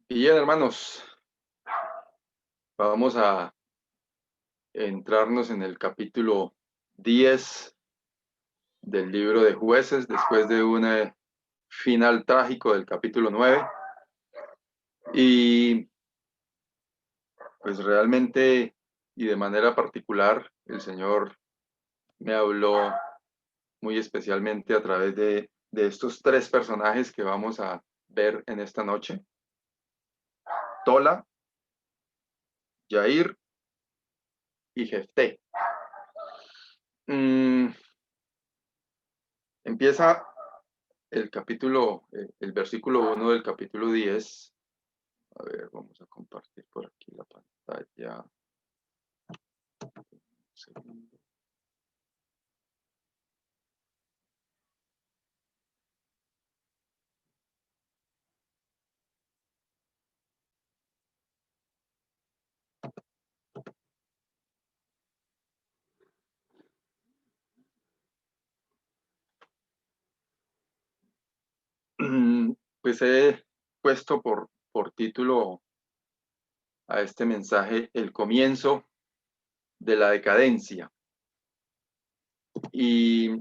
Y bien, hermanos, vamos a entrarnos en el capítulo 10 del libro de Jueces, después de un final trágico del capítulo 9. Y pues realmente y de manera particular, el Señor me habló muy especialmente a través de estos tres personajes que vamos a ver en esta noche: Tola, Yair y Jefté. Empieza el capítulo, el versículo 1 del capítulo 10. A ver, vamos a compartir por aquí la pantalla. Un segundo. Pues he puesto por título a este mensaje: el comienzo de la decadencia. Y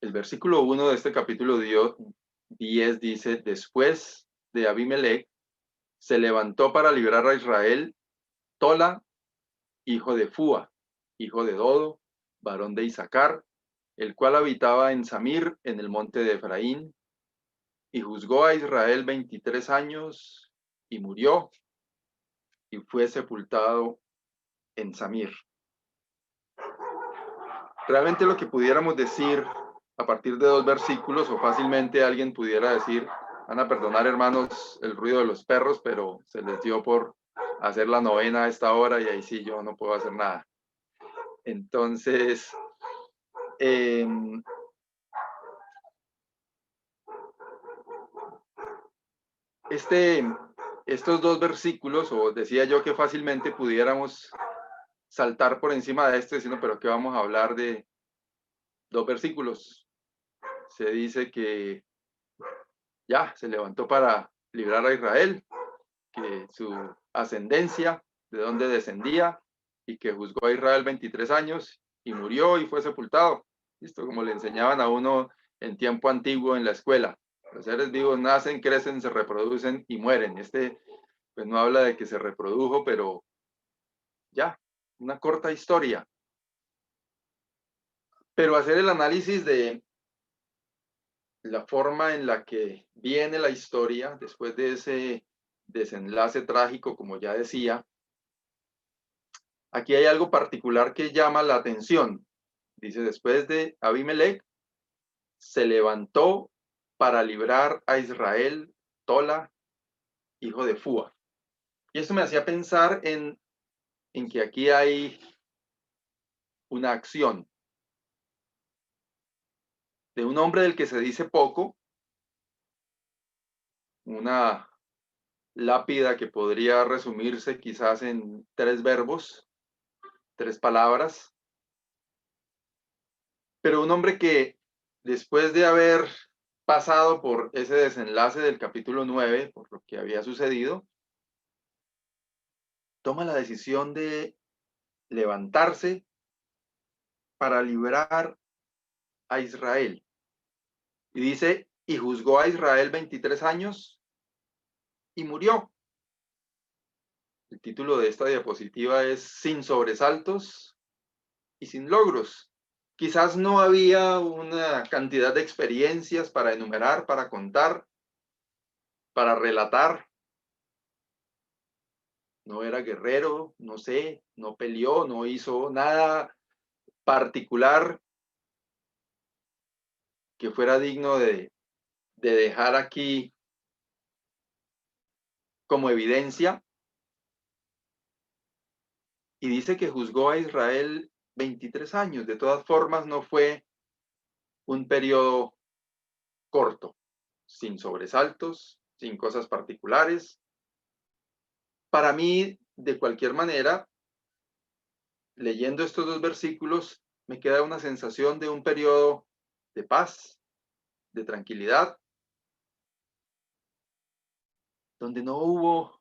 el versículo 1 de este capítulo 10 dice: después de Abimelech se levantó para librar a Israel Tola, hijo de Fúa, hijo de Dodo, varón de Isaacar, el cual habitaba en Samir, en el monte de Efraín, y juzgó a Israel 23 años, y murió, y fue sepultado en Samir. Realmente lo que pudiéramos decir a partir de dos versículos, o fácilmente alguien pudiera decir: van a perdonar, hermanos, el ruido de los perros, pero se les dio por hacer la novena a esta hora y ahí sí yo no puedo hacer nada. Entonces, estos dos versículos, o decía yo que fácilmente pudiéramos saltar por encima de este, diciendo: pero ¿qué vamos a hablar de dos versículos? Se dice que ya se levantó para librar a Israel, que su ascendencia, de dónde descendía, y que juzgó a Israel 23 años y murió y fue sepultado. Listo, como le enseñaban a uno en tiempo antiguo en la escuela: los seres vivos nacen, crecen, se reproducen y mueren. Pues no habla de que se reprodujo, pero ya, una corta historia. Pero hacer el análisis de la forma en la que viene la historia después de ese desenlace trágico, como ya decía, aquí hay algo particular que llama la atención. Dice: después de Abimelech se levantó para librar a Israel Tola, hijo de Fúa. Y esto me hacía pensar en que aquí hay una acción de un hombre del que se dice poco, una lápida que podría resumirse quizás en tres verbos, tres palabras, pero un hombre que, después de haber pasado por ese desenlace del capítulo 9, por lo que había sucedido, toma la decisión de levantarse para librar a Israel. Y dice: y juzgó a Israel 23 años y murió. El título de esta diapositiva es: sin sobresaltos y sin logros. Quizás no había una cantidad de experiencias para enumerar, para contar, para relatar. No era guerrero, no sé, no peleó, no hizo nada particular que fuera digno de dejar aquí como evidencia. Y dice que juzgó a Israel 23 años. De todas formas, no fue un periodo corto, sin sobresaltos, sin cosas particulares. Para mí, de cualquier manera, leyendo estos dos versículos, me queda una sensación de un periodo de paz, de tranquilidad, donde no hubo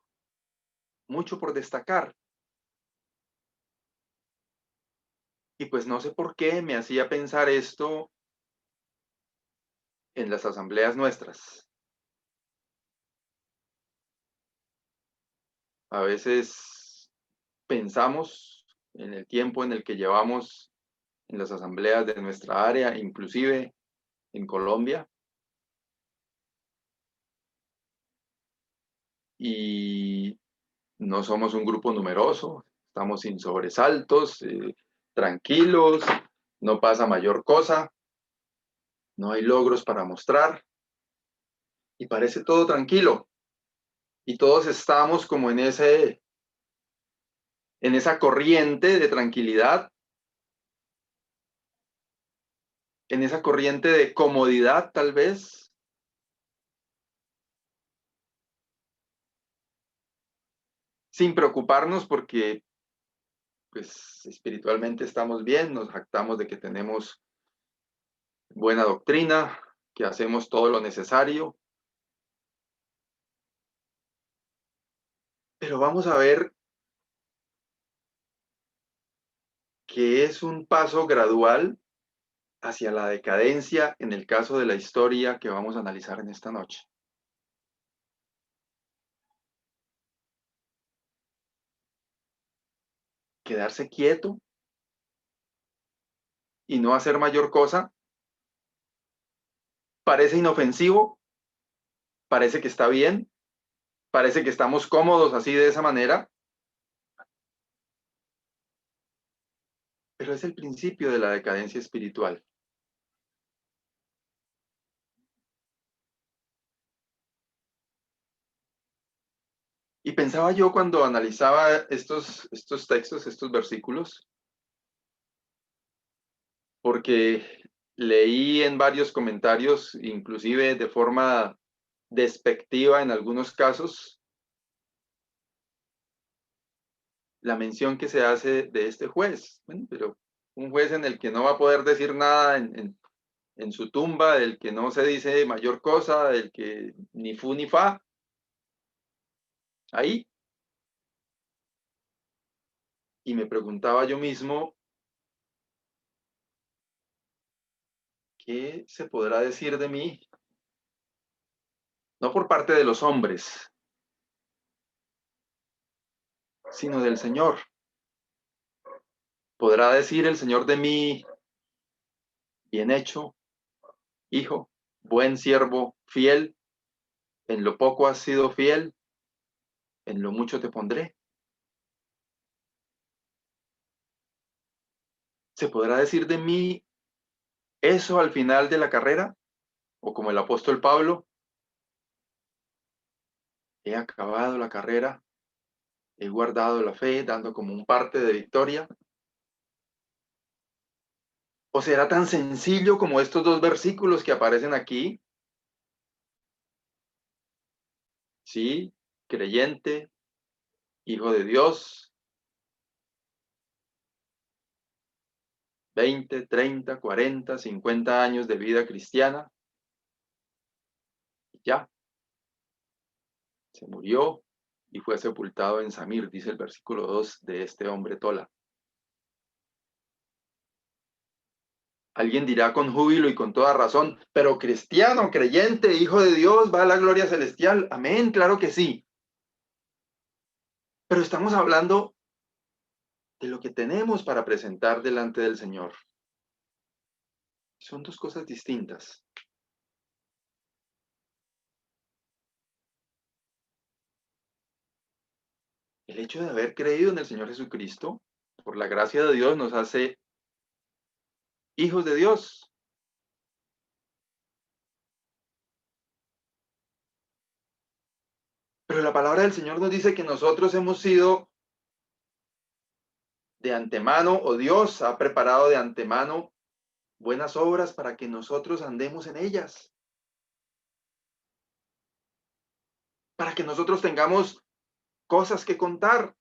mucho por destacar. Y pues no sé por qué me hacía pensar esto en las asambleas nuestras. A veces pensamos en el tiempo en el que llevamos en las asambleas de nuestra área, inclusive en Colombia, y no somos un grupo numeroso, estamos sin sobresaltos, tranquilos, no pasa mayor cosa, no hay logros para mostrar, y parece todo tranquilo, y todos estamos como en esa corriente de tranquilidad, en esa corriente de comodidad tal vez, sin preocuparnos porque pues espiritualmente estamos bien, nos jactamos de que tenemos buena doctrina, que hacemos todo lo necesario, pero vamos a ver que es un paso gradual hacia la decadencia en el caso de la historia que vamos a analizar en esta noche. Quedarse quieto y no hacer mayor cosa parece inofensivo, parece que está bien, parece que estamos cómodos así de esa manera, pero es el principio de la decadencia espiritual. Y pensaba yo cuando analizaba estos textos, estos versículos, porque leí en varios comentarios, inclusive de forma despectiva en algunos casos, la mención que se hace de este juez. Bueno, pero un juez en el que no va a poder decir nada en su tumba, del que no se dice mayor cosa, del que ni fu ni fa, ahí. Y me preguntaba yo mismo, ¿qué se podrá decir de mí? No por parte de los hombres, sino del Señor. ¿Podrá decir el Señor de mí, bien hecho, hijo, buen siervo, fiel? En lo poco has sido fiel, en lo mucho te pondré. ¿Se podrá decir de mí eso al final de la carrera? O como el apóstol Pablo, he acabado la carrera, he guardado la fe, dando como un parte de victoria. ¿O será tan sencillo como estos dos versículos que aparecen aquí? Sí, creyente, hijo de Dios, 20, 30, 40, 50 años de vida cristiana, y ya, se murió y fue sepultado en Samir, dice el versículo 2 de este hombre Tola. Alguien dirá con júbilo y con toda razón, pero cristiano, creyente, hijo de Dios, va a la gloria celestial. Amén, claro que sí. Pero estamos hablando de lo que tenemos para presentar delante del Señor. Son dos cosas distintas. El hecho de haber creído en el Señor Jesucristo, por la gracia de Dios, nos hace hijos de Dios. Pero la palabra del Señor nos dice que nosotros hemos sido de antemano, o Dios ha preparado de antemano buenas obras para que nosotros andemos en ellas, para que nosotros tengamos cosas que contar.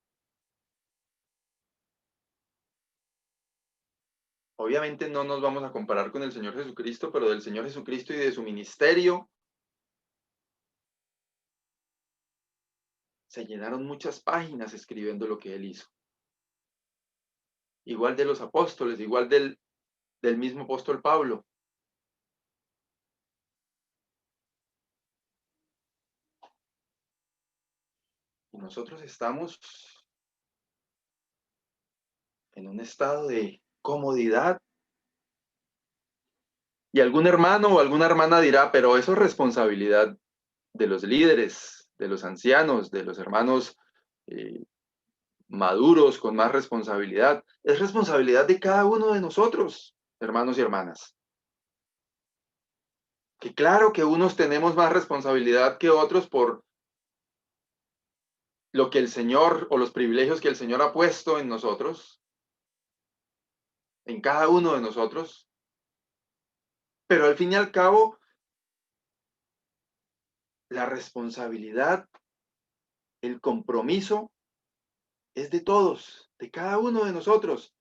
Obviamente no nos vamos a comparar con el Señor Jesucristo, pero del Señor Jesucristo y de su ministerio se llenaron muchas páginas escribiendo lo que él hizo. Igual de los apóstoles, igual del mismo apóstol Pablo. Y nosotros estamos en un estado de comodidad. Y algún hermano o alguna hermana dirá, pero eso es responsabilidad de los líderes, de los ancianos, de los hermanos maduros con más responsabilidad. Es responsabilidad de cada uno de nosotros, hermanos y hermanas. Que claro que unos tenemos más responsabilidad que otros por lo que el Señor o los privilegios que el Señor ha puesto en nosotros, en cada uno de nosotros. Pero al fin y al cabo, la responsabilidad, el compromiso es de todos, de cada uno de nosotros.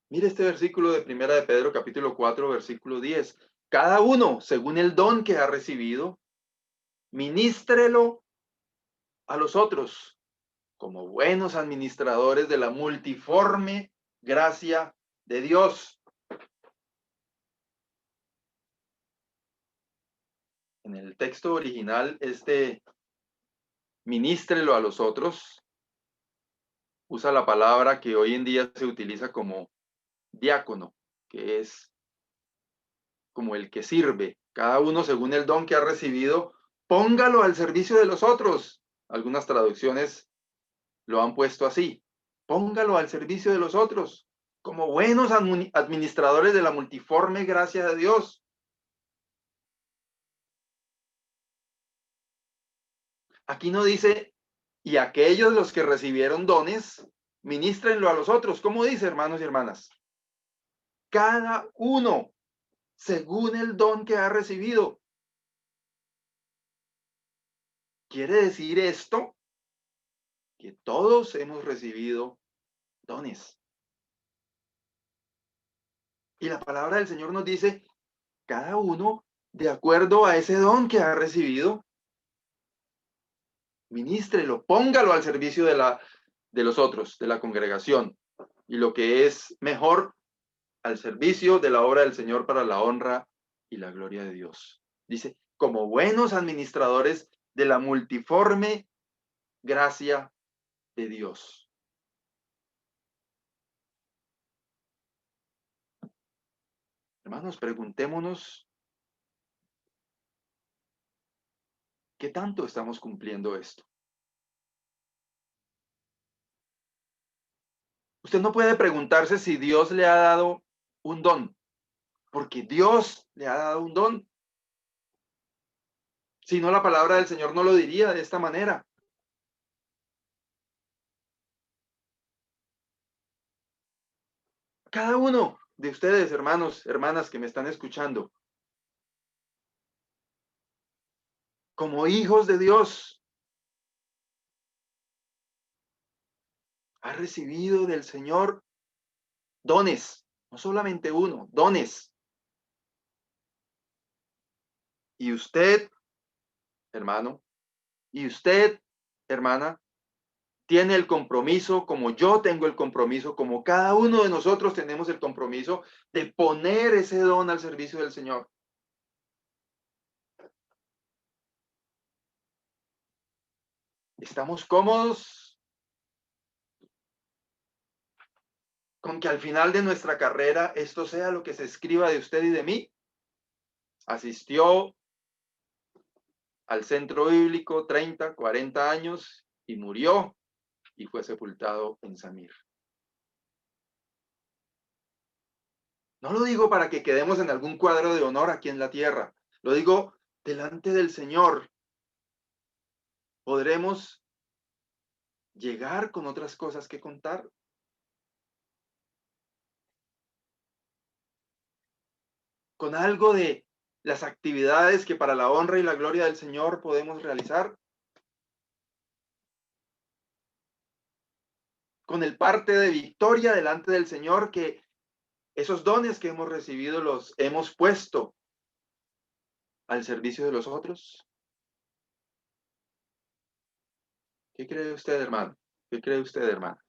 Mire este versículo de Primera de Pedro, capítulo 4, versículo 10. Cada uno, según el don que ha recibido, ministrelo a los otros como buenos administradores de la multiforme gracia de Dios. En el texto original, ministrelo a los otros usa la palabra que hoy en día se utiliza como diácono, que es como el que sirve. Cada uno, según el don que ha recibido, póngalo al servicio de los otros. Algunas traducciones lo han puesto así. Póngalo al servicio de los otros, como buenos administradores de la multiforme gracia de Dios. Aquí no dice, y aquellos los que recibieron dones, ministrenlo a los otros. ¿Cómo dice, hermanos y hermanas? Cada uno, según el don que ha recibido. ¿Quiere decir esto? Que todos hemos recibido dones. Y la palabra del Señor nos dice, cada uno de acuerdo a ese don que ha recibido, ministrelo, póngalo al servicio de los otros, de la congregación. Y lo que es mejor, al servicio de la obra del Señor para la honra y la gloria de Dios. Dice, como buenos administradores de la multiforme gracia de Dios. Hermanos, preguntémonos, ¿qué tanto estamos cumpliendo esto? Usted no puede preguntarse si Dios le ha dado un don, porque Dios le ha dado un don. Si no, la palabra del Señor no lo diría de esta manera. Cada uno de ustedes, hermanos, hermanas que me están escuchando, como hijos de Dios, ha recibido del Señor dones, no solamente uno, dones. Y usted, hermano, y usted, hermana, tiene el compromiso, como yo tengo el compromiso, como cada uno de nosotros tenemos el compromiso de poner ese don al servicio del Señor. ¿Estamos cómodos con que al final de nuestra carrera esto sea lo que se escriba de usted y de mí? Asistió al centro bíblico 30, 40 años y murió y fue sepultado en Samir. No lo digo para que quedemos en algún cuadro de honor aquí en la tierra. Lo digo delante del Señor. Podremos llegar con otras cosas que contar. Con algo de las actividades que para la honra y la gloria del Señor podemos realizar. con el parte de victoria delante del Señor, que esos dones que hemos recibido los hemos puesto al servicio de los otros? ¿Qué cree usted, hermano? ¿Qué cree usted, hermano?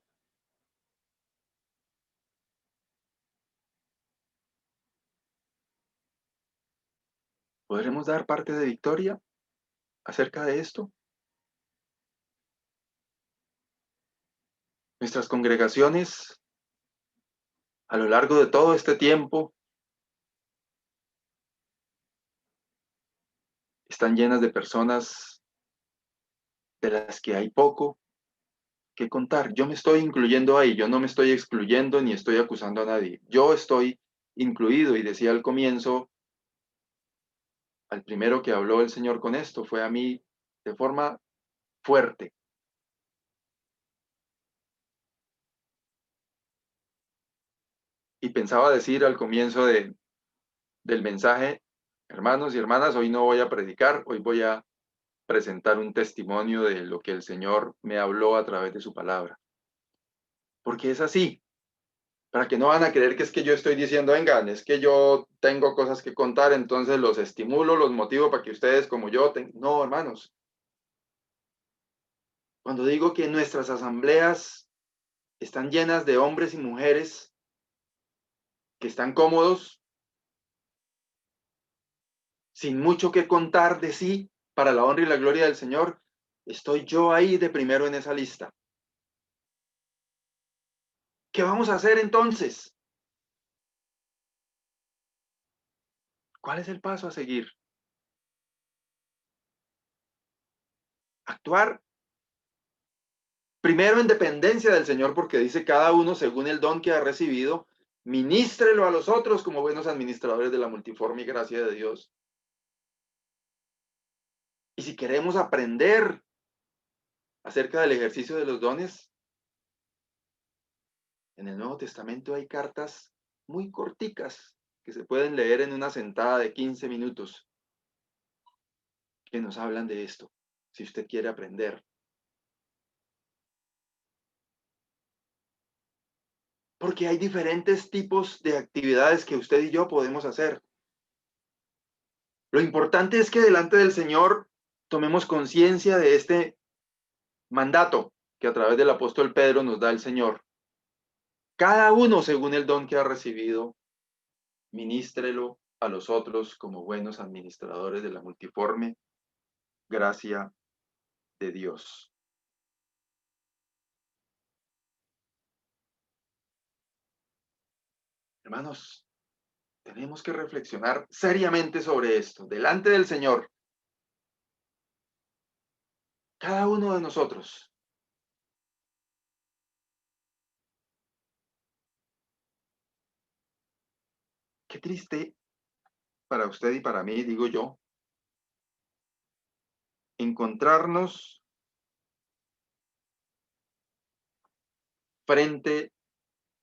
¿Podremos dar parte de victoria acerca de esto? Nuestras congregaciones, a lo largo de todo este tiempo, están llenas de personas de las que hay poco que contar. Yo me estoy incluyendo ahí, yo no me estoy excluyendo ni estoy acusando a nadie. Yo estoy incluido y decía al comienzo, al primero que habló el Señor con esto fue a mí de forma fuerte. Y pensaba decir al comienzo del mensaje, hermanos y hermanas, hoy no voy a predicar, hoy voy a presentar un testimonio de lo que el Señor me habló a través de su palabra. Porque es así, para que no van a creer que es que yo estoy diciendo, vengan, es que yo tengo cosas que contar, entonces los estimulo, los motivo para que ustedes como yo, no, hermanos. Cuando digo que nuestras asambleas están llenas de hombres y mujeres que están cómodos, sin mucho que contar de sí, para la honra y la gloria del Señor, estoy yo ahí de primero en esa lista. ¿Qué vamos a hacer entonces? ¿Cuál es el paso a seguir? Actuar primero en dependencia del Señor, porque dice cada uno según el don que ha recibido, ministrelo a los otros como buenos administradores de la multiforme gracia de Dios. Y si queremos aprender acerca del ejercicio de los dones, en el Nuevo Testamento hay cartas muy corticas que se pueden leer en una sentada de 15 minutos que nos hablan de esto, si usted quiere aprender. Porque hay diferentes tipos de actividades que usted y yo podemos hacer. Lo importante es que delante del Señor tomemos conciencia de este mandato que a través del apóstol Pedro nos da el Señor. Cada uno según el don que ha recibido, ministrelo a los otros como buenos administradores de la multiforme gracia de Dios. Hermanos, tenemos que reflexionar seriamente sobre esto, delante del Señor. Cada uno de nosotros. Qué triste para usted y para mí, digo yo, encontrarnos frente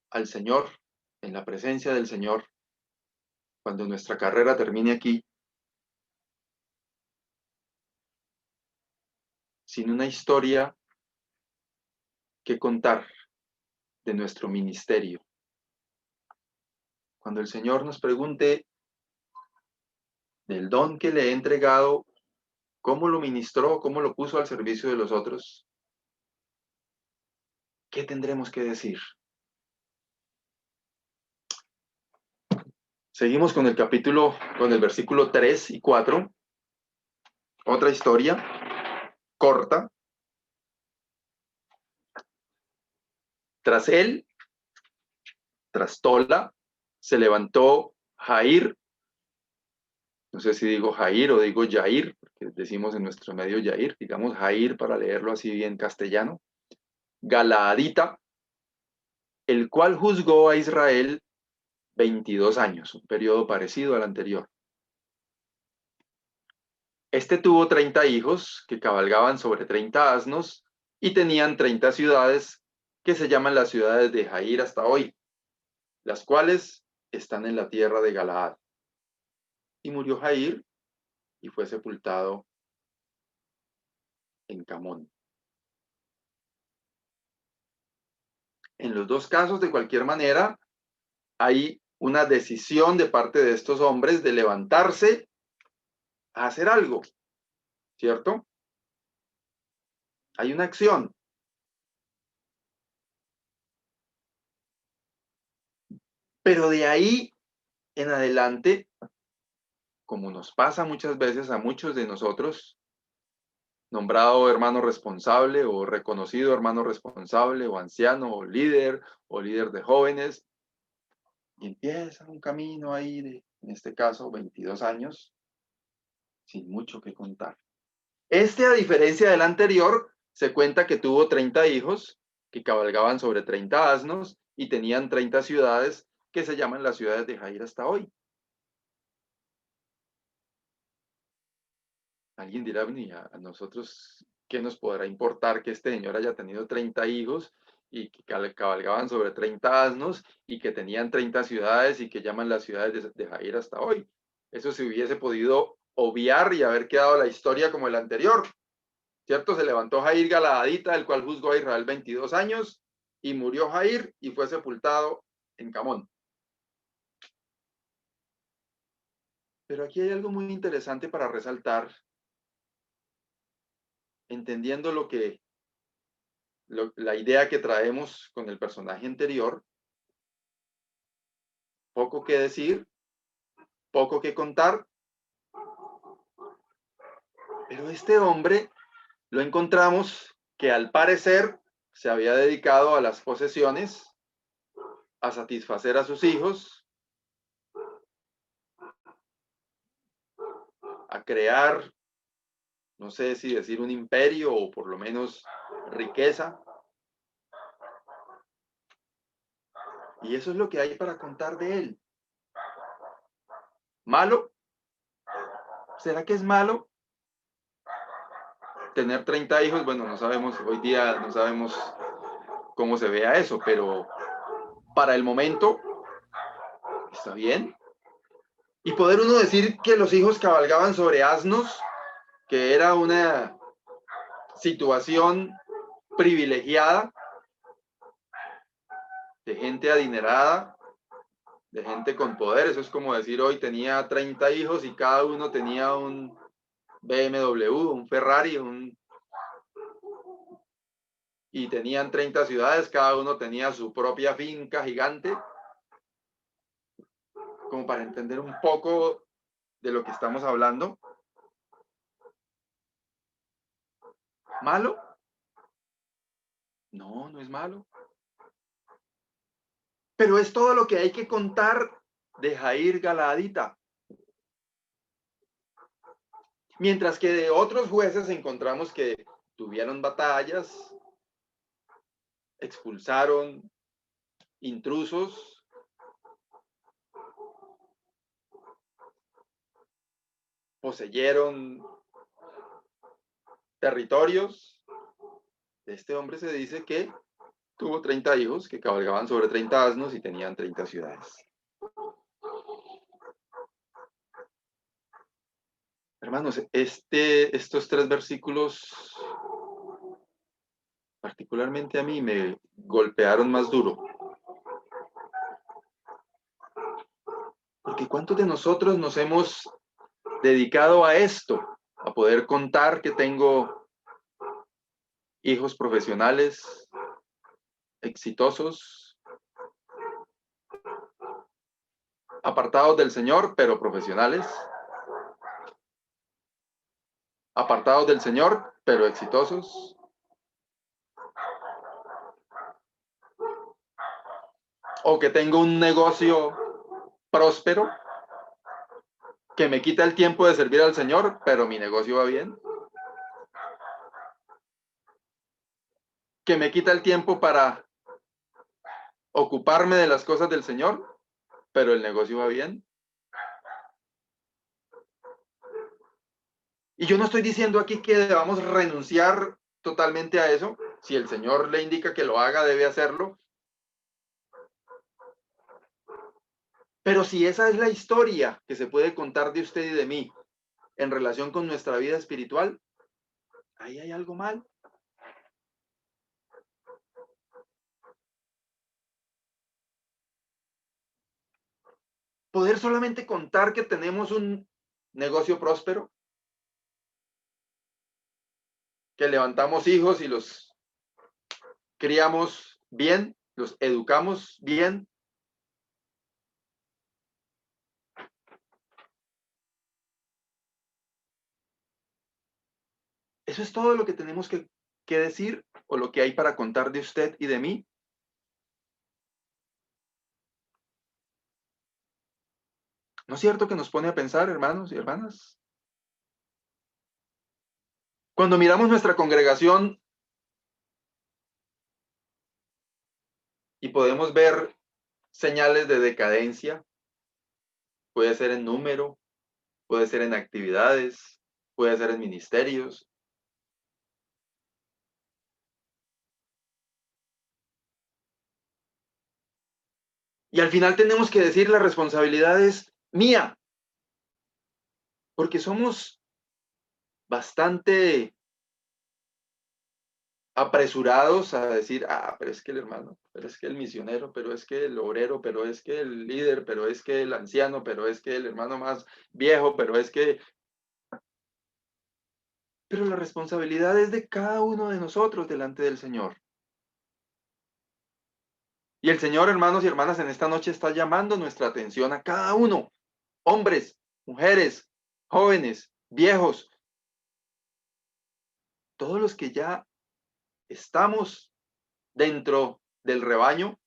al Señor, en la presencia del Señor, cuando nuestra carrera termine aquí, sin una historia que contar de nuestro ministerio. Cuando el Señor nos pregunte del don que le he entregado, cómo lo ministró, cómo lo puso al servicio de los otros, ¿qué tendremos que decir? Seguimos con el capítulo, con el versículo 3 y 4. Otra historia corta. Tras él, tras Tola, se levantó Jair, no sé si digo Jair o digo Jair, porque decimos en nuestro medio Jair, digamos Jair para leerlo así bien castellano, Galaadita, el cual juzgó a Israel 22 años, un periodo parecido al anterior. Este tuvo 30 hijos que cabalgaban sobre 30 asnos y tenían 30 ciudades que se llaman las ciudades de Jair hasta hoy, las cuales están en la tierra de Galaad. Y murió Jair y fue sepultado en Camón. En los dos casos, de cualquier manera, hay una decisión de parte de estos hombres de levantarse a hacer algo, ¿cierto? Hay una acción. Pero de ahí en adelante, como nos pasa muchas veces a muchos de nosotros, nombrado hermano responsable o reconocido hermano responsable o anciano o líder de jóvenes, y empieza un camino ahí de, en este caso, 22 años, sin mucho que contar. A diferencia del anterior, se cuenta que tuvo 30 hijos que cabalgaban sobre 30 asnos y tenían 30 ciudades que se llaman las ciudades de Jair hasta hoy. Alguien dirá, a nosotros, ¿qué nos podrá importar que este señor haya tenido 30 hijos y que cabalgaban sobre 30 asnos y que tenían 30 ciudades y que llaman las ciudades de Jair hasta hoy? Eso se hubiese podido obviar y haber quedado la historia como el anterior, ¿cierto? Se levantó Jair Galaadita, el cual juzgó a Israel 22 años, y murió Jair y fue sepultado en Camón. Pero aquí hay algo muy interesante para resaltar, entendiendo la idea que traemos con el personaje anterior. Poco que decir, poco que contar, pero este hombre lo encontramos que al parecer se había dedicado a las posesiones, a satisfacer a sus hijos, a crear, no sé si decir un imperio o por lo menos riqueza. Y eso es lo que hay para contar de él. ¿Malo? ¿Será que es malo tener 30 hijos? Bueno, no sabemos, hoy día no sabemos cómo se vea eso, pero para el momento está bien. Y poder uno decir que los hijos cabalgaban sobre asnos, que era una situación privilegiada de gente adinerada, de gente con poder. Eso es como decir hoy tenía 30 hijos y cada uno tenía un BMW, un Ferrari, y tenían 30 ciudades, cada uno tenía su propia finca gigante, como para entender un poco de lo que estamos hablando. ¿Malo? No, no es malo. Pero es todo lo que hay que contar de Jair Galaadita. Mientras que de otros jueces encontramos que tuvieron batallas, expulsaron intrusos, poseyeron territorios. De este hombre se dice que tuvo 30 hijos que cabalgaban sobre 30 asnos y tenían 30 ciudades. Hermanos, estos tres versículos particularmente a mí me golpearon más duro. Porque ¿cuántos de nosotros nos hemos dedicado a esto? A poder contar que tengo hijos profesionales exitosos, apartados del Señor, pero profesionales, apartados del Señor, pero exitosos. O que tengo un negocio próspero que me quita el tiempo de servir al Señor, pero mi negocio va bien. Que me quita el tiempo para ocuparme de las cosas del Señor, pero el negocio va bien. Y yo no estoy diciendo aquí que debamos renunciar totalmente a eso. Si el Señor le indica que lo haga, debe hacerlo. Pero si esa es la historia que se puede contar de usted y de mí en relación con nuestra vida espiritual, ahí hay algo mal. poder solamente contar que tenemos un negocio próspero, que levantamos hijos y los criamos bien, los educamos bien. ¿Eso es todo lo que tenemos que decir o lo que hay para contar de usted y de mí? ¿No es cierto que nos pone a pensar, hermanos y hermanas? Cuando miramos nuestra congregación y podemos ver señales de decadencia, puede ser en número, puede ser en actividades, puede ser en ministerios. Y al final tenemos que decir la responsabilidad es mía, porque somos bastante apresurados a decir, pero es que el hermano, pero es que el misionero, pero es que el obrero, pero es que el líder, pero es que el anciano, pero es que el hermano más viejo, pero es que... Pero la responsabilidad es de cada uno de nosotros delante del Señor. Y el Señor, hermanos y hermanas, en esta noche está llamando nuestra atención a cada uno, hombres, mujeres, jóvenes, viejos, todos los que ya estamos dentro del rebaño,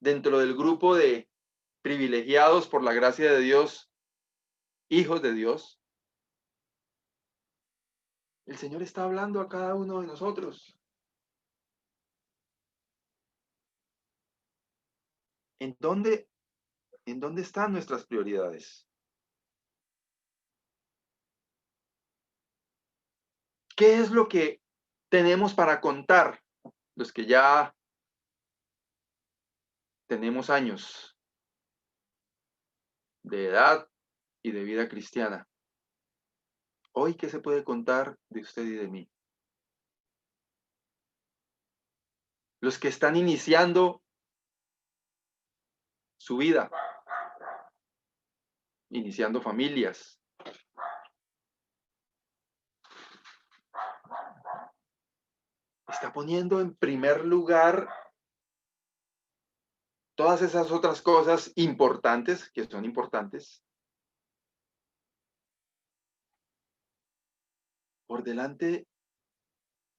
dentro del grupo de privilegiados por la gracia de Dios, hijos de Dios. El Señor está hablando a cada uno de nosotros. ¿En dónde, en dónde están nuestras prioridades? ¿Qué es lo que tenemos para contar los que ya tenemos años de edad y de vida cristiana? Hoy, ¿qué se puede contar de usted y de mí? Los que están iniciando su vida, iniciando familias. Está poniendo en primer lugar todas esas otras cosas importantes, que son importantes, por delante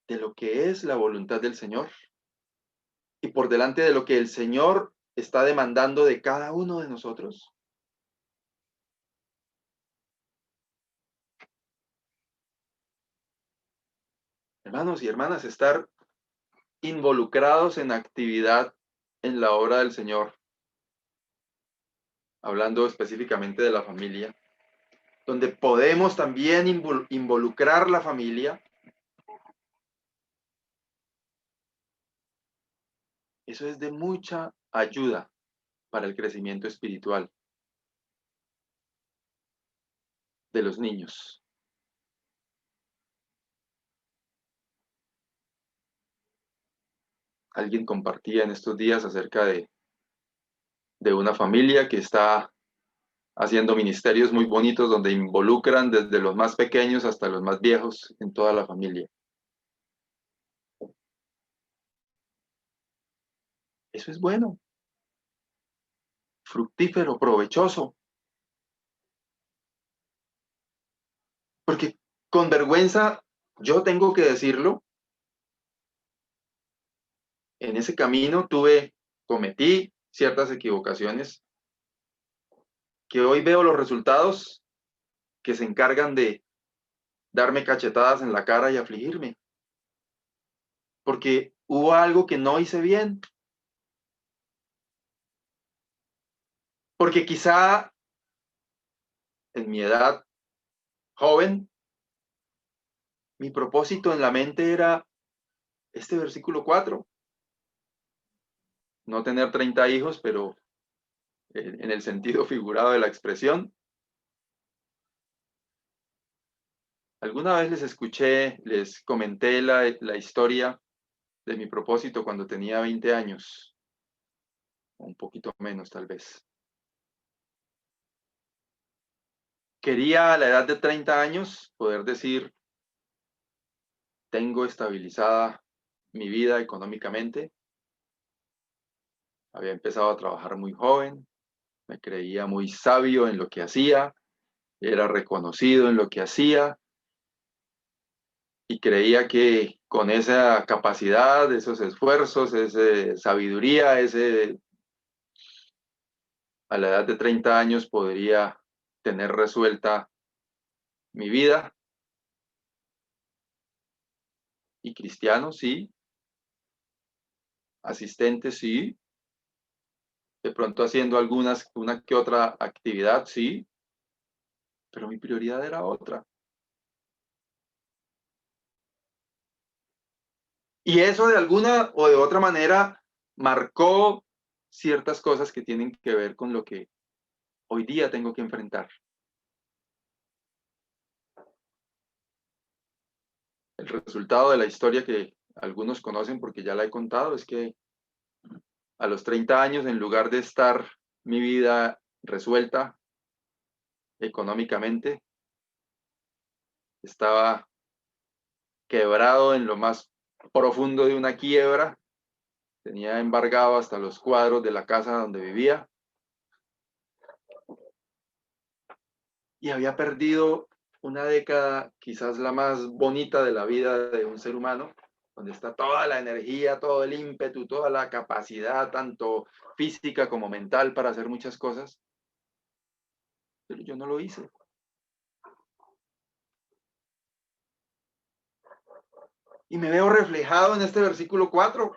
de lo que es la voluntad del Señor y por delante de lo que el Señor está demandando de cada uno de nosotros. Hermanos y hermanas, estar involucrados en actividad en la obra del Señor, hablando específicamente de la familia, donde podemos también involucrar la familia. Eso es de mucha ayuda para el crecimiento espiritual de los niños. Alguien compartía en estos días acerca de una familia que está haciendo ministerios muy bonitos donde involucran desde los más pequeños hasta los más viejos en toda la familia. Eso es bueno, fructífero, provechoso, porque con vergüenza, yo tengo que decirlo, en ese camino cometí ciertas equivocaciones que hoy veo los resultados que se encargan de darme cachetadas en la cara y afligirme, porque hubo algo que no hice bien, porque quizá en mi edad joven, mi propósito en la mente era este versículo 4, no tener 30 hijos, pero en el sentido figurado de la expresión. Alguna vez les comenté la historia de mi propósito cuando tenía 20 años, o un poquito menos tal vez. Quería a la edad de 30 años poder decir, tengo estabilizada mi vida económicamente. Había empezado a trabajar muy joven, me creía muy sabio en lo que hacía, era reconocido en lo que hacía y creía que con esa capacidad, esos esfuerzos, esa sabiduría, a la edad de 30 años podría tener resuelta mi vida. Y cristiano, sí. Asistente, sí. De pronto haciendo una que otra actividad, sí. Pero mi prioridad era otra. Y eso de alguna o de otra manera marcó ciertas cosas que tienen que ver con lo que hoy día tengo que enfrentar. El resultado de la historia que algunos conocen porque ya la he contado es que a los 30 años, en lugar de estar mi vida resuelta económicamente, estaba quebrado en lo más profundo de una quiebra, tenía embargado hasta los cuadros de la casa donde vivía y había perdido una década, quizás la más bonita de la vida de un ser humano, donde está toda la energía, todo el ímpetu, toda la capacidad, tanto física como mental, para hacer muchas cosas, pero yo no lo hice. Y me veo reflejado en este versículo 4.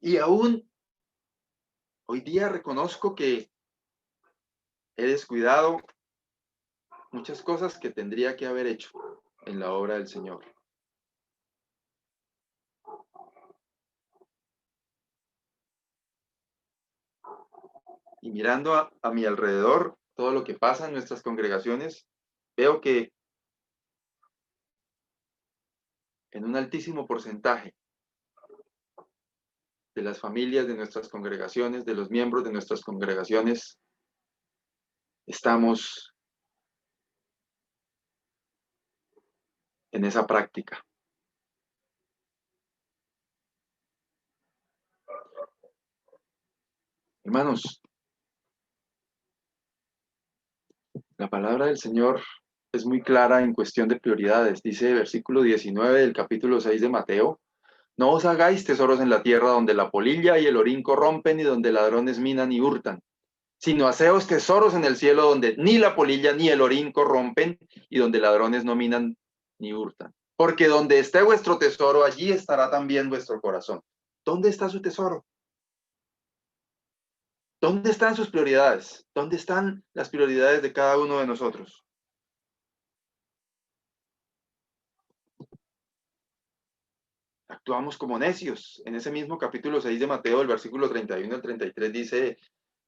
Y aún hoy día reconozco que he descuidado muchas cosas que tendría que haber hecho en la obra del Señor. Y mirando a mi alrededor, todo lo que pasa en nuestras congregaciones, veo que en un altísimo porcentaje de las familias de nuestras congregaciones, de los miembros de nuestras congregaciones, estamos en esa práctica. Hermanos, la palabra del Señor es muy clara en cuestión de prioridades. Dice versículo 19 del capítulo 6 de Mateo: no os hagáis tesoros en la tierra donde la polilla y el orín corrompen y donde ladrones minan y hurtan, sino haceos tesoros en el cielo donde ni la polilla ni el orín corrompen y donde ladrones no minan ni hurtan. Porque donde esté vuestro tesoro, allí estará también vuestro corazón. ¿Dónde está su tesoro? ¿Dónde están sus prioridades? ¿Dónde están las prioridades de cada uno de nosotros? Actuamos como necios. En ese mismo capítulo 6 de Mateo, el versículo 31 al 33 dice: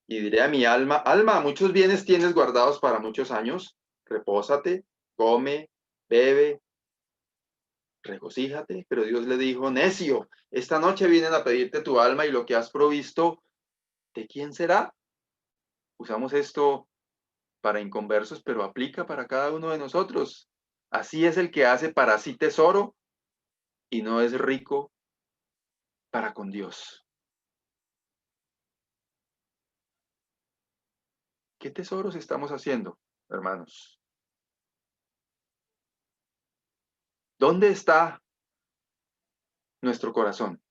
y diré a mi alma, alma, muchos bienes tienes guardados para muchos años, repósate, come, bebe, regocíjate. Pero Dios le dijo: necio, esta noche vienen a pedirte tu alma y lo que has provisto, ¿de quién será? Usamos esto para inconversos, pero aplica para cada uno de nosotros. Así es el que hace para sí tesoro y no es rico para con Dios. ¿Qué tesoros estamos haciendo, hermanos? ¿Dónde está nuestro corazón?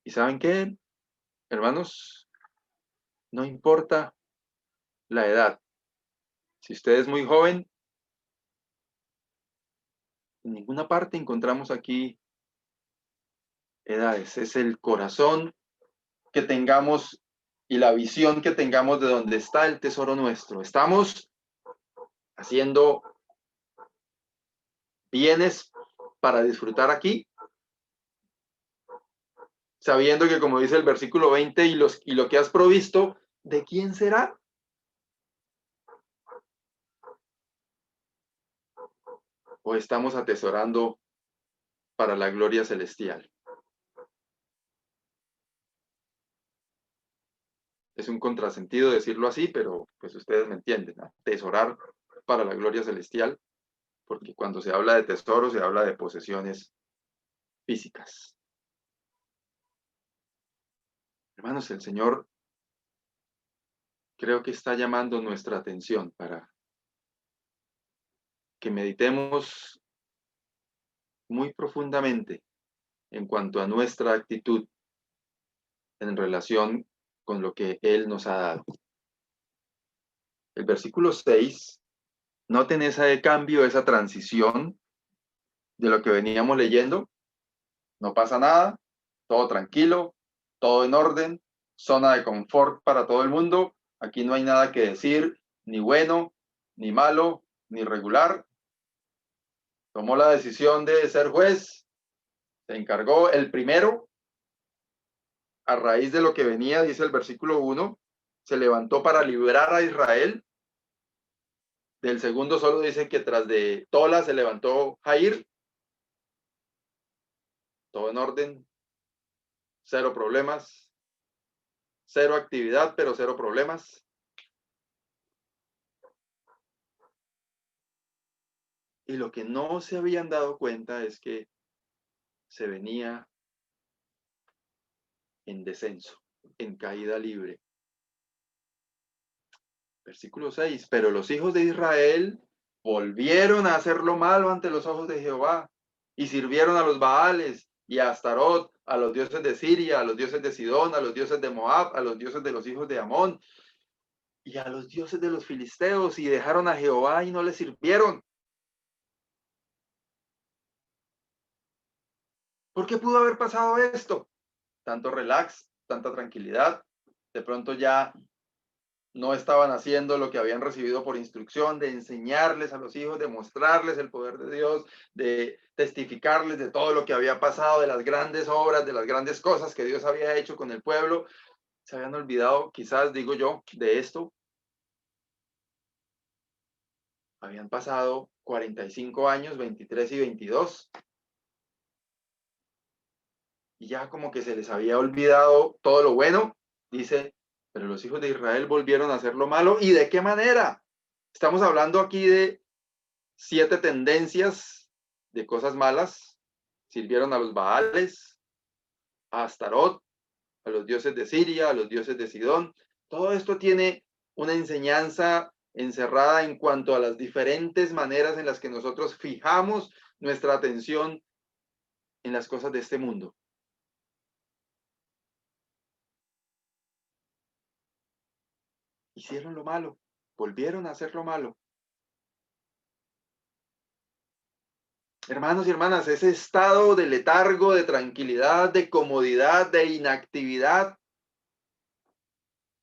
¿Y saben qué, hermanos? No importa la edad. Si usted es muy joven, en ninguna parte encontramos aquí edades. Es el corazón que tengamos y la visión que tengamos de dónde está el tesoro nuestro. Estamos haciendo bienes para disfrutar aquí, sabiendo que, como dice el versículo 20, y lo que has provisto, ¿de quién será? ¿O estamos atesorando para la gloria celestial. Es un contrasentido decirlo así, pero pues ustedes me entienden, ¿no? Atesorar para la gloria celestial, porque cuando se habla de tesoro, se habla de posesiones físicas. Hermanos, el Señor creo que está llamando nuestra atención para que meditemos muy profundamente en cuanto a nuestra actitud en relación con lo que Él nos ha dado. El versículo 6, noten ese cambio, esa transición de lo que veníamos leyendo. No pasa nada, todo tranquilo, todo en orden, zona de confort para todo el mundo. Aquí no hay nada que decir, ni bueno, ni malo, ni regular. Tomó la decisión de ser juez, se encargó el primero, a raíz de lo que venía, dice el versículo 1, se levantó para liberar a Israel. Del segundo solo dice que tras de Tola se levantó Jair. Todo en orden, cero problemas, cero actividad, pero cero problemas. Y lo que no se habían dado cuenta es que se venía en descenso, en caída libre. Versículo 6, pero los hijos de Israel volvieron a hacer lo malo ante los ojos de Jehová y sirvieron a los Baales y a Astarot, a los dioses de Siria, a los dioses de Sidón, a los dioses de Moab, a los dioses de los hijos de Amón y a los dioses de los filisteos, y dejaron a Jehová y no le sirvieron. ¿Por qué pudo haber pasado esto? Tanto relax, tanta tranquilidad. De pronto ya no estaban haciendo lo que habían recibido por instrucción, de enseñarles a los hijos, de mostrarles el poder de Dios, de testificarles de todo lo que había pasado, de las grandes obras, de las grandes cosas que Dios había hecho con el pueblo. Se habían olvidado, quizás, digo yo, de esto. Habían pasado 45 años, 23 y 22. Y ya como que se les había olvidado todo lo bueno. Dice, pero los hijos de Israel volvieron a hacer lo malo. ¿Y de qué manera? Estamos hablando aquí de 7 tendencias de cosas malas. Sirvieron a los Baales, a Astarot, a los dioses de Siria, a los dioses de Sidón. Todo esto tiene una enseñanza encerrada en cuanto a las diferentes maneras en las que nosotros fijamos nuestra atención en las cosas de este mundo. Hicieron lo malo, volvieron a hacer lo malo. Hermanos y hermanas, ese estado de letargo, de tranquilidad, de comodidad, de inactividad,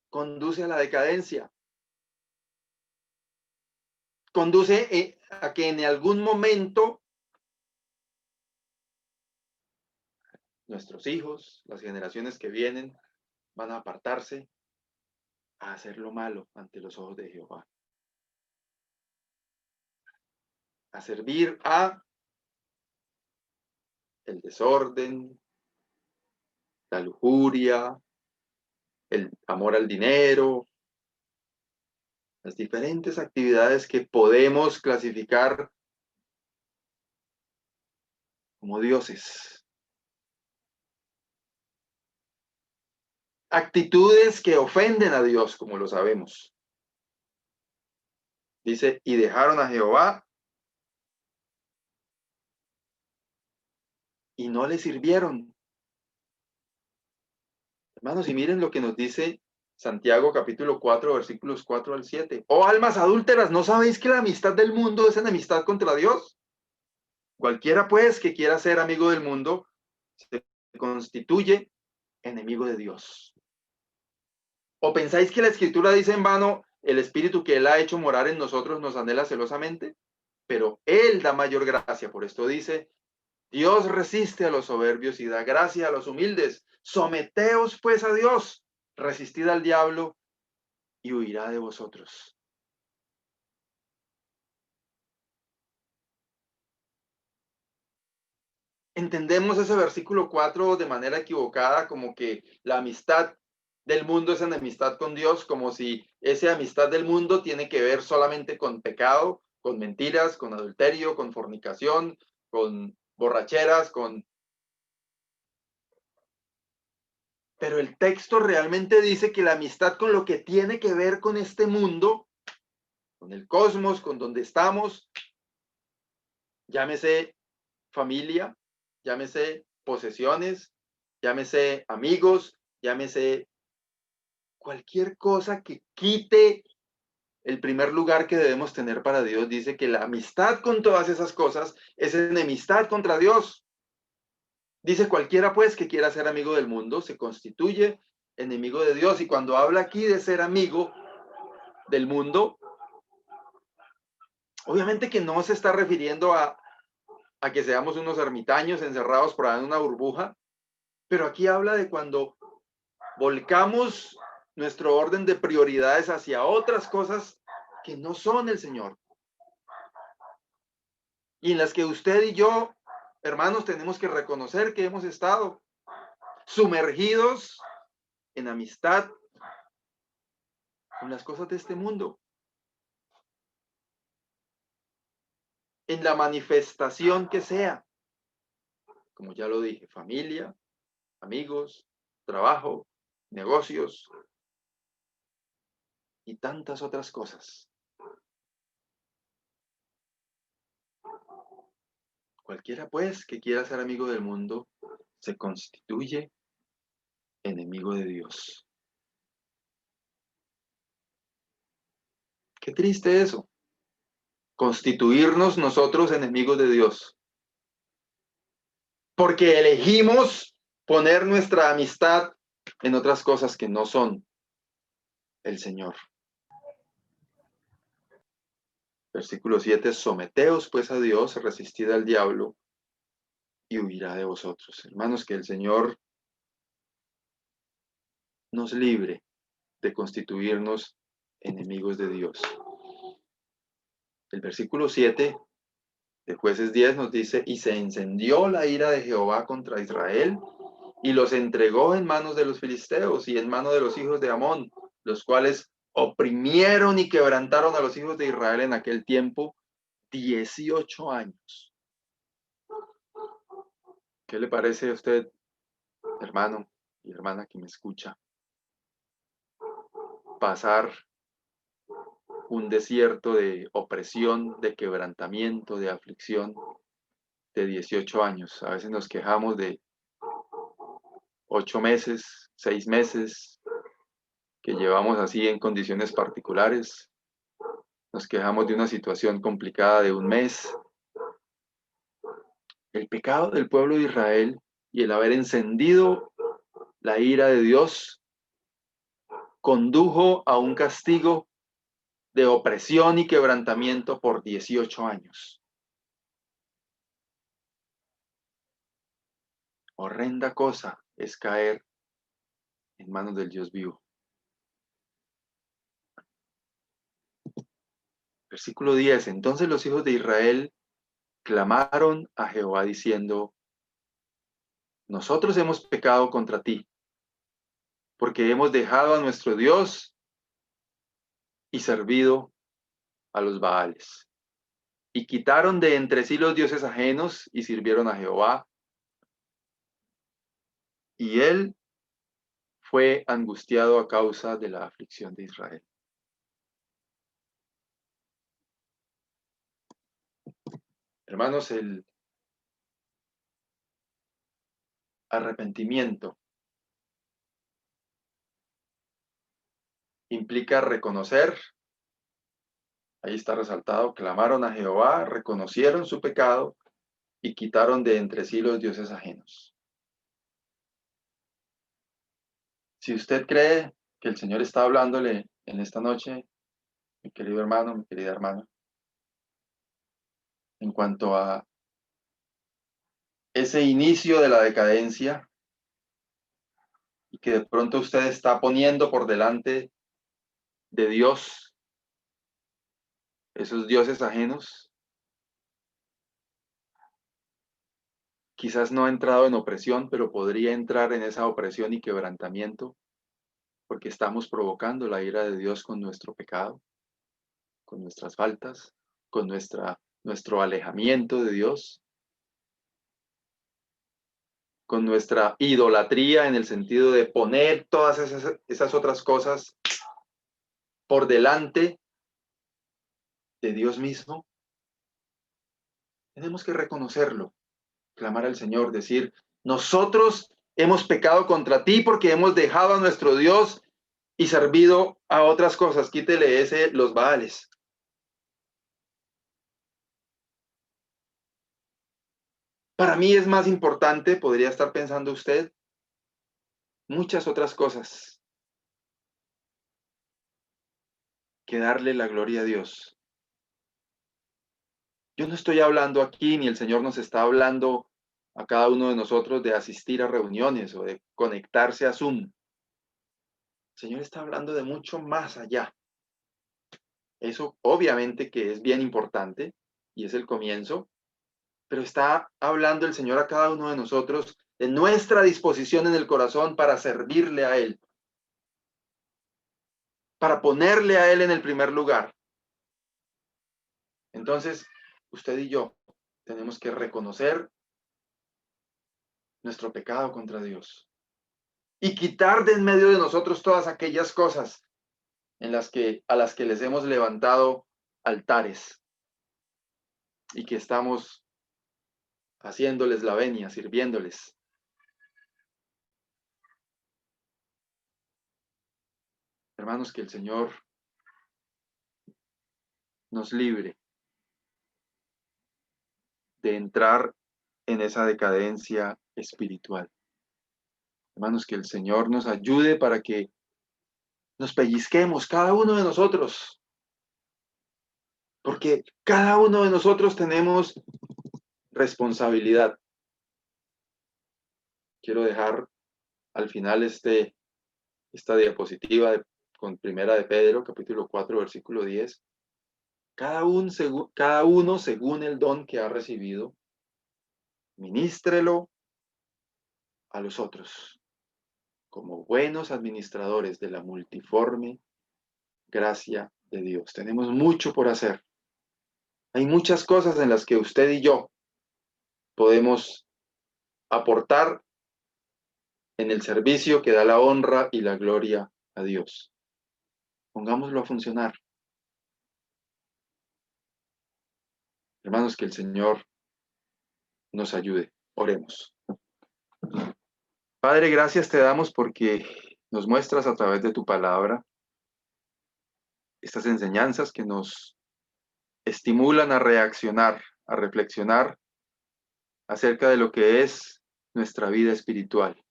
conduce a la decadencia. Conduce a que en algún momento nuestros hijos, las generaciones que vienen, van a apartarse a hacer lo malo ante los ojos de Jehová. A servir a el desorden, la lujuria, el amor al dinero, las diferentes actividades que podemos clasificar como dioses. Actitudes que ofenden a Dios, como lo sabemos. Dice, y dejaron a Jehová y no le sirvieron. Hermanos, y miren lo que nos dice Santiago capítulo 4, versículos 4 al 7. Oh almas adúlteras, ¿no sabéis que la amistad del mundo es enemistad contra Dios? Cualquiera pues que quiera ser amigo del mundo se constituye enemigo de Dios. ¿O pensáis que la Escritura dice en vano, el Espíritu que Él ha hecho morar en nosotros nos anhela celosamente? Pero Él da mayor gracia. Por esto dice, Dios resiste a los soberbios y da gracia a los humildes. Someteos pues a Dios, resistid al diablo y huirá de vosotros. entendemos ese versículo 4 de manera equivocada, como que la amistad del mundo es enemistad con Dios, como si esa amistad del mundo tiene que ver solamente con pecado, con mentiras, con adulterio, con fornicación, con borracheras, con... Pero el texto realmente dice que la amistad con lo que tiene que ver con este mundo, con el cosmos, con donde estamos, llámese familia, llámese posesiones, llámese amigos, llámese cualquier cosa que quite el primer lugar que debemos tener para Dios. Dice que la amistad con todas esas cosas es enemistad contra Dios. Dice cualquiera pues que quiera ser amigo del mundo se constituye enemigo de Dios. Y cuando habla aquí de ser amigo del mundo, obviamente que no se está refiriendo a que seamos unos ermitaños encerrados por ahí en una burbuja, pero aquí habla de cuando volcamos nuestro orden de prioridades hacia otras cosas que no son el Señor. Y en las que usted y yo, hermanos, tenemos que reconocer que hemos estado sumergidos en amistad con las cosas de este mundo, en la manifestación que sea, como ya lo dije, familia, amigos, trabajo, negocios y tantas otras cosas. Cualquiera, pues, que quiera ser amigo del mundo, se constituye enemigo de Dios. Qué triste eso, constituirnos nosotros enemigos de Dios, porque elegimos poner nuestra amistad en otras cosas que no son el Señor. Versículo 7, someteos pues a Dios, resistid al diablo y huirá de vosotros. Hermanos, que el Señor nos libre de constituirnos enemigos de Dios. El versículo 7 de Jueces 10 nos dice, y se encendió la ira de Jehová contra Israel y los entregó en manos de los filisteos y en manos de los hijos de Amón, los cuales oprimieron y quebrantaron a los hijos de Israel en aquel tiempo 18 años. ¿Qué le parece a usted, hermano y hermana que me escucha, pasar un desierto de opresión, de quebrantamiento, de aflicción de 18 años? A veces nos quejamos de 8 meses, 6 meses, que llevamos así en condiciones particulares. Nos quejamos de una situación complicada de un mes. El pecado del pueblo de Israel y el haber encendido la ira de Dios condujo a un castigo de opresión y quebrantamiento por 18 años. Horrenda cosa es caer en manos del Dios vivo. Versículo 10. Entonces los hijos de Israel clamaron a Jehová diciendo, nosotros hemos pecado contra ti, porque hemos dejado a nuestro Dios y servido a los Baales. Y quitaron de entre sí los dioses ajenos y sirvieron a Jehová. Y él fue angustiado a causa de la aflicción de Israel. Hermanos, el arrepentimiento implica reconocer, ahí está resaltado, clamaron a Jehová, reconocieron su pecado y quitaron de entre sí los dioses ajenos. Si usted cree que el Señor está hablándole en esta noche, mi querido hermano, mi querida hermana, en cuanto a ese inicio de la decadencia y que de pronto usted está poniendo por delante de Dios esos dioses ajenos, quizás no ha entrado en opresión, pero podría entrar en esa opresión y quebrantamiento, porque estamos provocando la ira de Dios con nuestro pecado, con nuestras faltas, con nuestro alejamiento de Dios, con nuestra idolatría en el sentido de poner todas esas otras cosas por delante de Dios mismo. Tenemos que reconocerlo, clamar al Señor, decir, nosotros hemos pecado contra ti porque hemos dejado a nuestro Dios y servido a otras cosas. Quítele los Baales. Para mí es más importante, podría estar pensando usted, muchas otras cosas que darle la gloria a Dios. Yo no estoy hablando aquí, ni el Señor nos está hablando a cada uno de nosotros de asistir a reuniones o de conectarse a Zoom. El Señor está hablando de mucho más allá. Eso obviamente que es bien importante y es el comienzo, pero está hablando el Señor a cada uno de nosotros de nuestra disposición en el corazón para servirle a Él, para ponerle a Él en el primer lugar. Entonces, usted y yo tenemos que reconocer nuestro pecado contra Dios y quitar de en medio de nosotros todas aquellas cosas a las que les hemos levantado altares y que estamos haciéndoles la venia, sirviéndoles. Hermanos, que el Señor nos libre de entrar en esa decadencia espiritual. Hermanos, que el Señor nos ayude para que nos pellizquemos, cada uno de nosotros, porque cada uno de nosotros tenemos responsabilidad. Quiero dejar al final esta diapositiva con Primera de Pedro, capítulo 4, versículo 10. Cada uno según el don que ha recibido, ministrelo a los otros, como buenos administradores de la multiforme gracia de Dios. Tenemos mucho por hacer. Hay muchas cosas en las que usted y yo podemos aportar en el servicio que da la honra y la gloria a Dios. Pongámoslo a funcionar. Hermanos, que el Señor nos ayude. Oremos. Padre, gracias te damos porque nos muestras a través de tu palabra estas enseñanzas que nos estimulan a reaccionar, a reflexionar acerca de lo que es nuestra vida espiritual,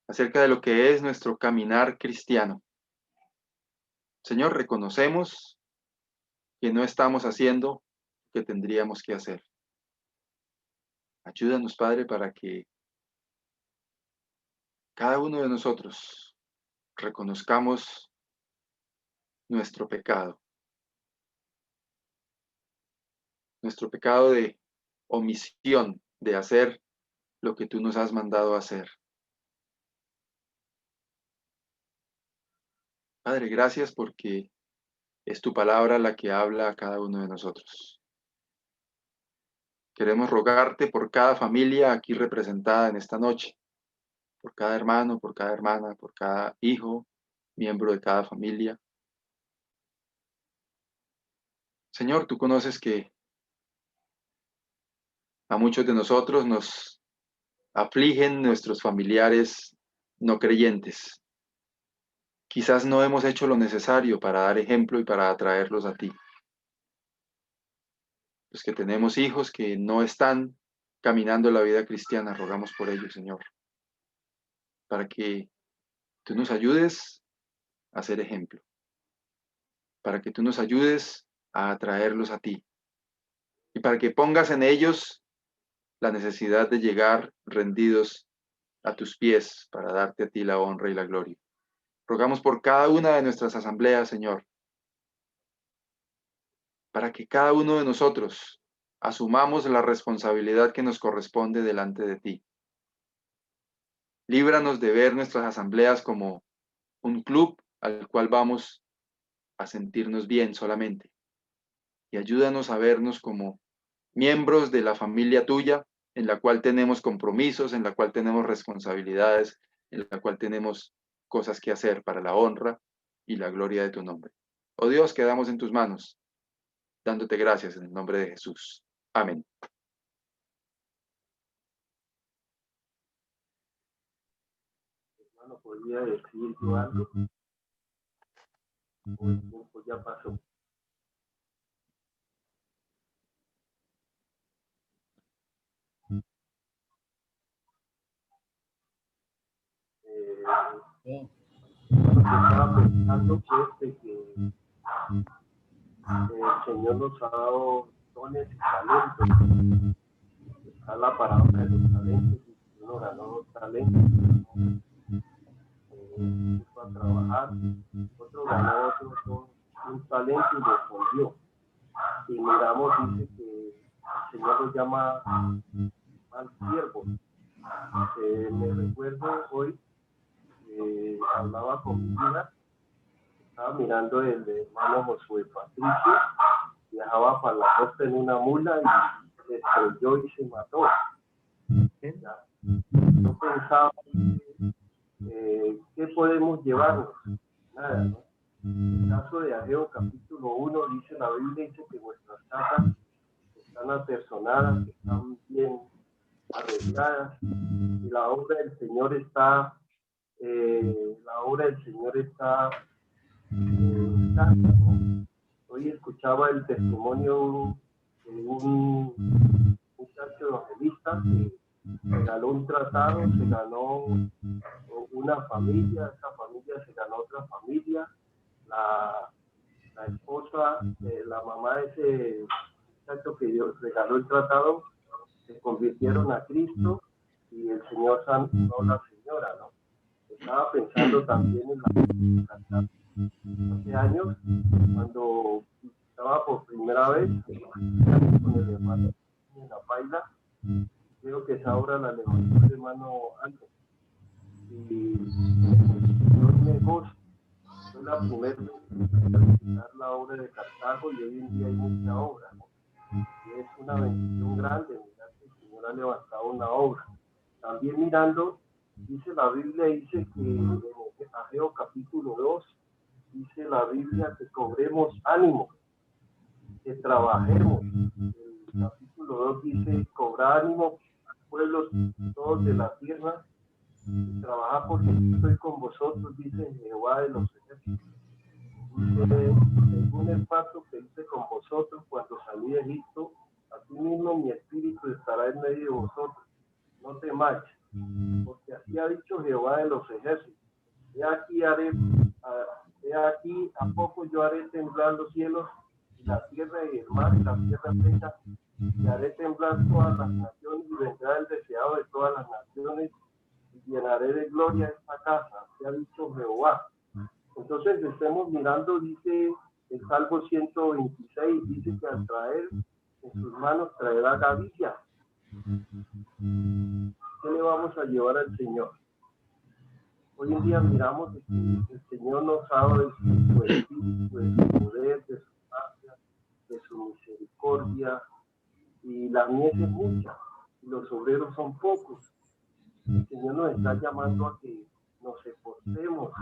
acerca de lo que es nuestro caminar cristiano. Señor, reconocemos que no estamos haciendo lo que tendríamos que hacer. Ayúdanos, Padre, para que cada uno de nosotros reconozcamos nuestro pecado de omisión, de hacer lo que tú nos has mandado hacer. Padre, gracias porque es tu palabra la que habla a cada uno de nosotros. Queremos rogarte por cada familia aquí representada en esta noche, por cada hermano, por cada hermana, por cada hijo, miembro de cada familia. Señor, tú conoces que a muchos de nosotros nos afligen nuestros familiares no creyentes. Quizás no hemos hecho lo necesario para dar ejemplo y para atraerlos a ti. Los que tenemos hijos que no están caminando la vida cristiana, rogamos por ellos, Señor, para que tú nos ayudes a ser ejemplo, para que tú nos ayudes a atraerlos a ti y para que pongas en ellos la necesidad de llegar rendidos a tus pies para darte a ti la honra y la gloria. Rogamos por cada una de nuestras asambleas, Señor, para que cada uno de nosotros asumamos la responsabilidad que nos corresponde delante de ti. Líbranos de ver nuestras asambleas como un club al cual vamos a sentirnos bien solamente. Y ayúdanos a vernos como miembros de la familia tuya, en la cual tenemos compromisos, en la cual tenemos responsabilidades, en la cual tenemos cosas que hacer para la honra y la gloria de tu nombre. Oh Dios, quedamos en tus manos, dándote gracias en el nombre de Jesús. Amén. Hermano, podría decir yo algo, o el tiempo ya pasó. Estaba pensando que el Señor nos ha dado dones y talentos. Está la parábola de los talentos, y uno ganó 2 talentos, puso a trabajar, otro ganó un talento y lo escondió. Y miramos, dice que el Señor lo llama mal siervo. Me recuerdo hoy, hablaba con mi hija, estaba mirando el hermano Josué Patricio, viajaba para la costa en una mula y se estrelló y se mató. Ya. Yo pensaba, ¿qué podemos llevarnos? Nada, ¿no? En el caso de Ageo capítulo 1 dice la Biblia, dice que vuestras casas están apersonadas, están bien arregladas, y la obra del Señor está ¿no? Hoy escuchaba el testimonio de un muchacho evangelista que regaló un tratado, se ganó una familia, esa familia se ganó otra familia, la esposa, la mamá de ese muchacho que regaló el tratado, se convirtieron a Cristo y el Señor sanó a la señora, ¿no? Estaba pensando también en la hace años, cuando estaba por primera vez con el hermano en la paila, creo que esa obra la levantó el hermano Aldo. Y yo me gozo, fue la primera vez que visitar la obra de Cartago y hoy en día hay mucha obra, ¿no? Y es una bendición grande mirar que el Señor ha levantado una obra. También mirando, dice la Biblia, dice que en Ageo capítulo 2, dice la Biblia que cobremos ánimo, que trabajemos. El capítulo 2 dice, cobrar ánimo, pueblos todos de la tierra, y trabajar porque estoy con vosotros, dice Jehová de los ejércitos. Dice, según el pacto que hice con vosotros cuando salí de Egipto, asimismo mi espíritu estará en medio de vosotros. No temáis, porque así ha dicho Jehová de los ejércitos. He aquí a poco yo haré temblar los cielos y la tierra y el mar y la tierra seca, y haré temblar todas las naciones y vendrá el deseado de todas las naciones y llenaré de gloria esta casa, así ha dicho Jehová. Entonces estemos mirando, dice el Salmo 126, dice que al traer en sus manos traerá gavilla. ¿Qué le vamos a llevar al Señor? Hoy en día miramos que el Señor nos ha dado de su espíritu, de su poder, de su gracia, de su misericordia, y la mies es mucha, y los obreros son pocos. El Señor nos está llamando a que nos esforcemos